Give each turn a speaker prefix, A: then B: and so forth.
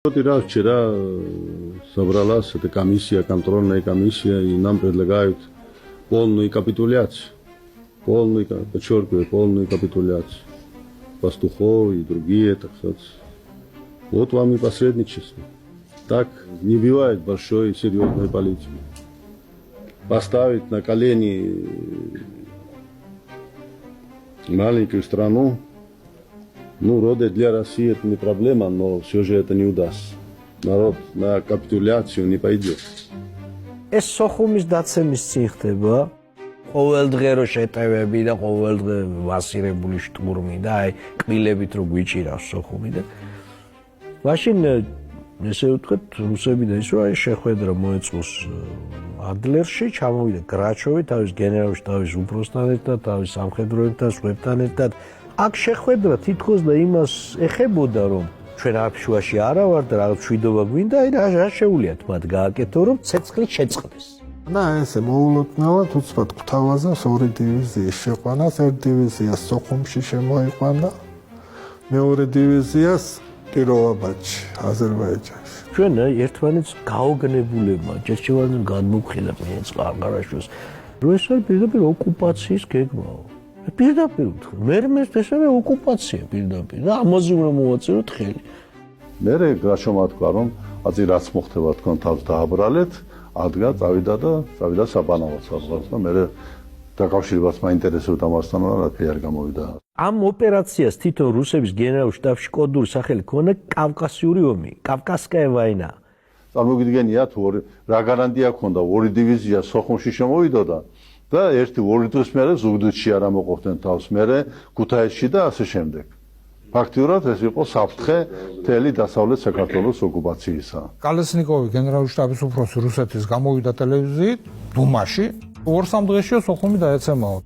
A: Раз вчера собралась эта комиссия, контрольная комиссия, и нам предлагают полную капитуляцию. Подчеркиваю, полную капитуляцию. Пастухов и другие, так сказать. Вот вам и посредничество. Так не бывает большой и серьезной политики. Поставить на колени маленькую страну, роды для России это не проблема, но все же это не удастся. Народ на капитуляцию не пойдет.
B: ეს სოხუმის დაცემის წინ ხდება ყოველდღე რო შეტევები და ყოველდღე მასირებული შტურმი და აი კბილებით რო გვიჭირავს სოხუმი და მაშინ ესე ვთქვათ რუსები და ის რო აი შეხვედრა მოეწყოს ადლერში ჩამოვიდა გრაჩოვი თავის გენერალ შტაბის უფროსთან ერთად თავის სამხედროებთან სხვებთან ერთად აქ შეხვედრა თითქოს და იმას ეხებოდა რომ ჩვენ აფშუაში არა ვარ და რაღაც შვიდობა გვინდა აი რა შეუულიათ მათ გააკეთო რომ ცეცხლით შეწყდეს
C: და ესე მოულოდნელად უცბად გვთავაზავს ორი დივიზიის შეყვანას ერთ დივიზიას სოხუმში შემოიყვანა მეორე დივიზიას კიროვაბადში აზერბაიჯანში
B: ჩვენ ერთმანეთს გაოგნებულებმა ჯერჯერობით გადმოვხილდა წყარღარაშოს რომ ეს არის პირდაპირ ოკუპაციის გეგმაო პირდაპირ მე ესაა ოკუპაცია პირდაპირ და ამაზე უნდა მოვაწეროთ ხელი
A: მე გაშომა თქვა რომ აზი რაც მოხდება თქვენ თავს დააბრალეთ ადგა წავიდა საბანაოს საზღვარს და მე დაკავშირებას მაინტერესებდა ამასთან რა თქმა არ გამოვიდა
B: ამ ოპერაციას თვითონ რუსების გენერალურ შტაბში კოდური სახელი ქონდა კავკასიური ომი კავკასკაია ვაინა
A: წარმოგიდგენია თუ რა გარანტია ქონდა ორი დივიზია სოხუმში შემოვიდოდა და ორი დღის მერე ზუგდიდში არ ამოყოფდნენ თავს მერე ქუთაისში და ასე შემდეგ ფაქტიურად ეს იყო საფრთხე მთელი დასავლეთ საქართველოს ოკუპაციისა
C: კალესნიკოვი გენერალური შტაბის უფროსი რუსეთის გამოვიდა ტელევიზიით დუმაში ორ-სამ დღეშია სოხუმი დაეცემაო